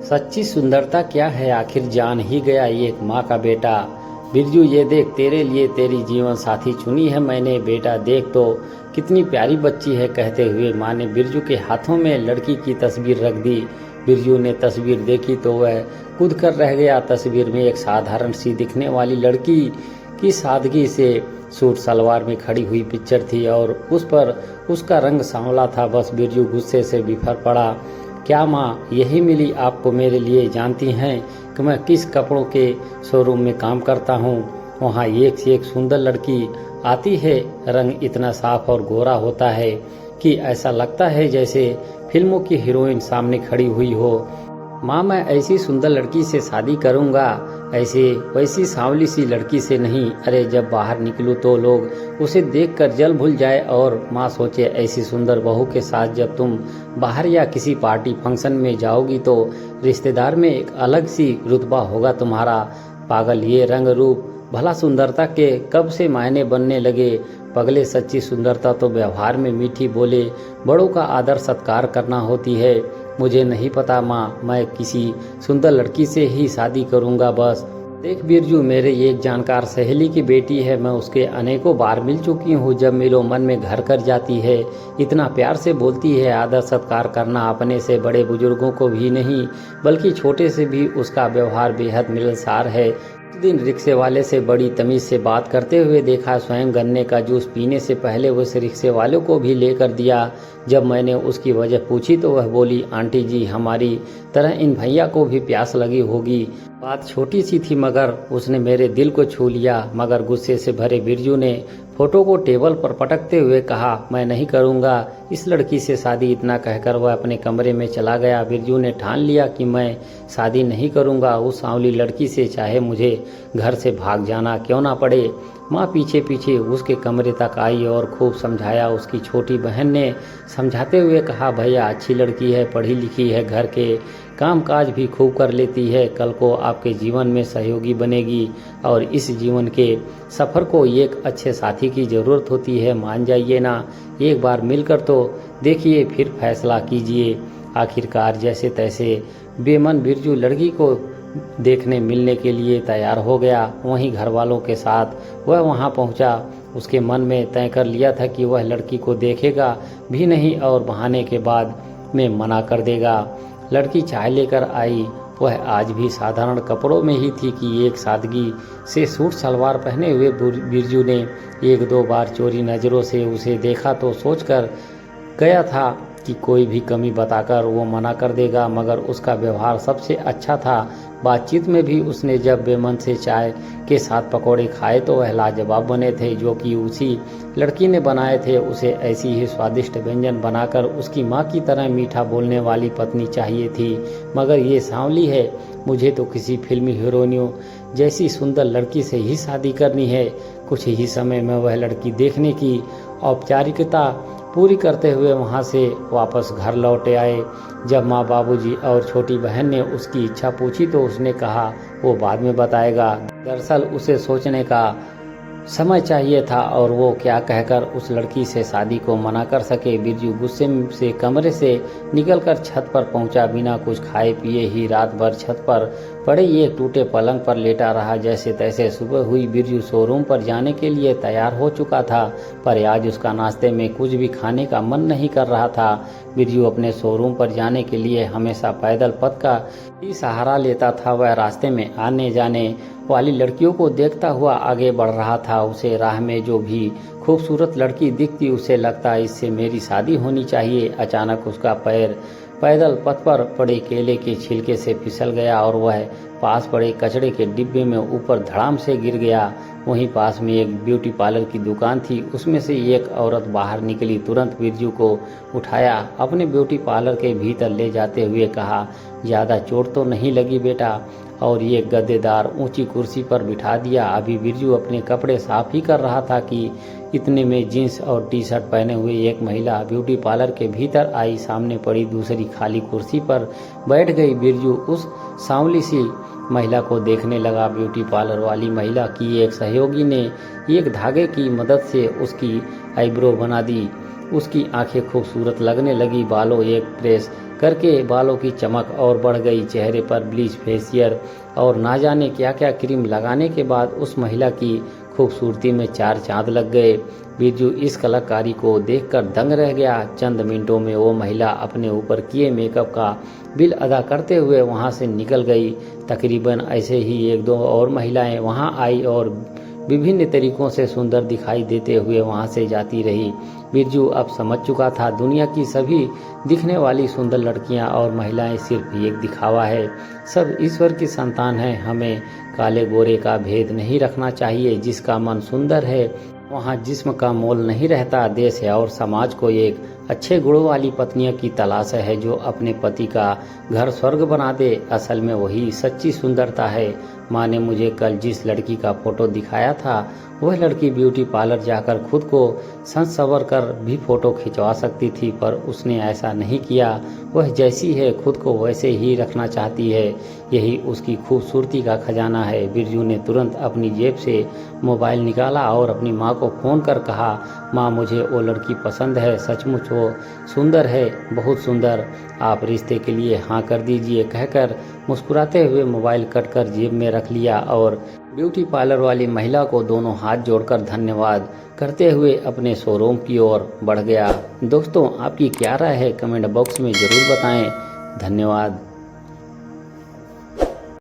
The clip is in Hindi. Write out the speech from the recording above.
सच्ची सुंदरता क्या है आखिर जान ही गया एक माँ का बेटा। बिरजू ये देख तेरे लिए तेरी जीवन साथी चुनी है मैंने, बेटा देख तो कितनी प्यारी बच्ची है। कहते हुए माँ ने बिरजू के हाथों में लड़की की तस्वीर रख दी। बिरजू ने तस्वीर देखी तो वह कूद कर रह गया। तस्वीर में एक साधारण सी दिखने वाली लड़की की सादगी से सूट सलवार में खड़ी हुई पिक्चर थी और उस पर उसका रंग सांवला था। बस बिरजू गुस्से से बिफर पड़ा। क्या माँ यही मिली आपको मेरे लिए? जानती हैं कि मैं किस कपड़ों के शोरूम में काम करता हूँ। वहाँ एक से एक सुंदर लड़की आती है, रंग इतना साफ और गोरा होता है कि ऐसा लगता है जैसे फिल्मों की हीरोइन सामने खड़ी हुई हो। माँ मैं ऐसी सुंदर लड़की से शादी करूँगा, ऐसे वैसी सांवली सी लड़की से नहीं। अरे जब बाहर निकलूँ तो लोग उसे देखकर जल भूल जाए और माँ सोचे ऐसी सुंदर बहू के साथ जब तुम बाहर या किसी पार्टी फंक्शन में जाओगी तो रिश्तेदार में एक अलग सी रुतबा होगा तुम्हारा। पागल ये रंग रूप भला सुंदरता के कब से मायने बनने लगे? पगले सच्ची सुंदरता तो व्यवहार में मीठी बोले बड़ों का आदर सत्कार करना होती है। मुझे नहीं पता माँ, मैं किसी सुंदर लड़की से ही शादी करूँगा बस। देख बिरजू मेरे एक जानकार सहेली की बेटी है, मैं उसके अनेकों बार मिल चुकी हूँ। जब मिलो मन में घर कर जाती है, इतना प्यार से बोलती है। आदर सत्कार करना अपने से बड़े बुजुर्गों को भी नहीं बल्कि छोटे से भी उसका व्यवहार बेहद मिलनसार है। उस दिन रिक्शे वाले से बड़ी तमीज से बात करते हुए देखा। स्वयं गन्ने का जूस पीने से पहले उस रिक्शे वालों को भी लेकर दिया। जब मैंने उसकी वजह पूछी तो वह बोली आंटी जी हमारी तरह इन भैया को भी प्यास लगी होगी। बात छोटी सी थी मगर उसने मेरे दिल को छू लिया। मगर गुस्से से भरे बिरजू ने फोटो को टेबल पर पटकते हुए कहा मैं नहीं करूंगा इस लड़की से शादी। इतना कहकर वह अपने कमरे में चला गया। बिरजू ने ठान लिया कि मैं शादी नहीं करूंगा उस सांवली लड़की से, चाहे मुझे घर से भाग जाना क्यों ना पड़े। माँ पीछे पीछे उसके कमरे तक आई और खूब समझाया। उसकी छोटी बहन ने समझाते हुए कहा भैया अच्छी लड़की है, पढ़ी लिखी है, घर के काम काज भी खूब कर लेती है, कल को आपके जीवन में सहयोगी बनेगी और इस जीवन के सफ़र को एक अच्छे साथी की ज़रूरत होती है। मान जाइए ना, एक बार मिलकर तो देखिए फिर फैसला कीजिए। आखिरकार जैसे तैसे बेमन बिरजू लड़की को देखने मिलने के लिए तैयार हो गया। वहीं घर वालों के साथ वह वहां पहुंचा। उसके मन में तय कर लिया था कि वह लड़की को देखेगा भी नहीं और बहाने के बाद में मना कर देगा। लड़की चाय लेकर आई। वह आज भी साधारण कपड़ों में ही थी कि एक सादगी से सूट सलवार पहने हुए बिरजू ने एक दो बार चोरी नज़रों से उसे देखा तो सोचकर गया था कि कोई भी कमी बताकर वो मना कर देगा, मगर उसका व्यवहार सबसे अच्छा था। बातचीत में भी उसने जब बेमन से चाय के साथ पकौड़े खाए तो वह लाजवाब बने थे, जो कि उसी लड़की ने बनाए थे। उसे ऐसी ही स्वादिष्ट व्यंजन बनाकर उसकी माँ की तरह मीठा बोलने वाली पत्नी चाहिए थी। मगर ये सांवली है, मुझे तो किसी फिल्मी हीरोइनों जैसी सुंदर लड़की से ही शादी करनी है। कुछ ही समय में वह लड़की देखने की औपचारिकता पूरी करते हुए वहां से वापस घर लौटे आए। जब माँ बाबूजी और छोटी बहन ने उसकी इच्छा पूछी तो उसने कहा वो बाद में बताएगा। दरअसल उसे सोचने का समय चाहिए था और वो क्या कहकर उस लड़की से शादी को मना कर सके। बिरजू गुस्से से कमरे से निकलकर छत पर पहुंचा। बिना कुछ खाए पिए ही रात भर छत पर पड़े एक टूटे पलंग पर लेटा रहा। जैसे तैसे सुबह हुई। बिरजू शोरूम पर जाने के लिए तैयार हो चुका था, पर आज उसका नाश्ते में कुछ भी खाने का मन नहीं कर रहा था। बिरजू अपने शोरूम पर जाने के लिए हमेशा पैदल पथ का ही सहारा लेता था। वह रास्ते में आने जाने वाली लड़कियों को देखता हुआ आगे बढ़ रहा था। उसे राह में जो भी खूबसूरत लड़की दिखती उसे लगता इससे मेरी शादी होनी चाहिए। अचानक उसका पैर पैदल पथ पर पड़े केले के छिलके से फिसल गया और वह पास पड़े कचड़े के डिब्बे में ऊपर धड़ाम से गिर गया। वहीं पास में एक ब्यूटी पार्लर की दुकान थी, उसमें से एक औरत बाहर निकली। तुरंत बिरजू को उठाया, अपने ब्यूटी पार्लर के भीतर ले जाते हुए कहा ज़्यादा चोट तो नहीं लगी बेटा, और ये गद्देदार ऊंची कुर्सी पर बिठा दिया। अभी बिरजू अपने कपड़े साफ ही कर रहा था कि इतने में जीन्स और टी शर्ट पहने हुए एक महिला ब्यूटी पार्लर के भीतर आई। सामने पड़ी दूसरी खाली कुर्सी पर बैठ गई। बिरजू उस सांवली सी महिला को देखने लगा। ब्यूटी पार्लर वाली महिला की एक सहयोगी ने एक धागे की मदद से उसकी आईब्रो बना दी। उसकी आंखें खूबसूरत लगने लगी। बालों एक प्रेस करके बालों की चमक और बढ़ गई। चेहरे पर ब्लीच, फेशियल और ना जाने क्या क्या क्रीम लगाने के बाद उस महिला की खूबसूरती में चार चांद लग गए। बिरजू इस कलाकारी को देखकर दंग रह गया। चंद मिनटों में वो महिला अपने ऊपर किए मेकअप का बिल अदा करते हुए वहां से निकल गई। तकरीबन ऐसे ही एक दो और महिलाएं वहां आई और विभिन्न तरीकों से सुंदर दिखाई देते हुए वहां से जाती रही। बिरजू अब समझ चुका था दुनिया की सभी दिखने वाली सुंदर लड़कियां और महिलाएं सिर्फ एक दिखावा है। सब ईश्वर की संतान है। हमें काले गोरे का भेद नहीं रखना चाहिए। जिसका मन सुंदर है वहाँ जिस्म का मोल नहीं रहता। देश है और समाज को एक अच्छे गुणों वाली पत्नियों की तलाश है जो अपने पति का घर स्वर्ग बना दे। असल में वही सच्ची सुंदरता है। माँ ने मुझे कल जिस लड़की का फोटो दिखाया था वह लड़की ब्यूटी पार्लर जाकर खुद को संस संवर कर भी फोटो खिंचवा सकती थी, पर उसने ऐसा नहीं किया। वह जैसी है खुद को वैसे ही रखना चाहती है। यही उसकी खूबसूरती का खजाना है। बिरजू ने तुरंत अपनी जेब से मोबाइल निकाला और अपनी माँ को फ़ोन कर कहा, माँ मुझे वो लड़की पसंद है, सचमुच वो सुंदर है, बहुत सुंदर। आप रिश्ते के लिए हाँ कर दीजिए कहकर मुस्कुराते हुए मोबाइल कट कर जेब में रख लिया और ब्यूटी पार्लर वाली महिला को दोनों हाथ जोड़कर धन्यवाद करते हुए अपने शोरूम की ओर बढ़ गया। दोस्तों, आपकी क्या राय है कमेंट बॉक्स में ज़रूर बताएं। धन्यवाद।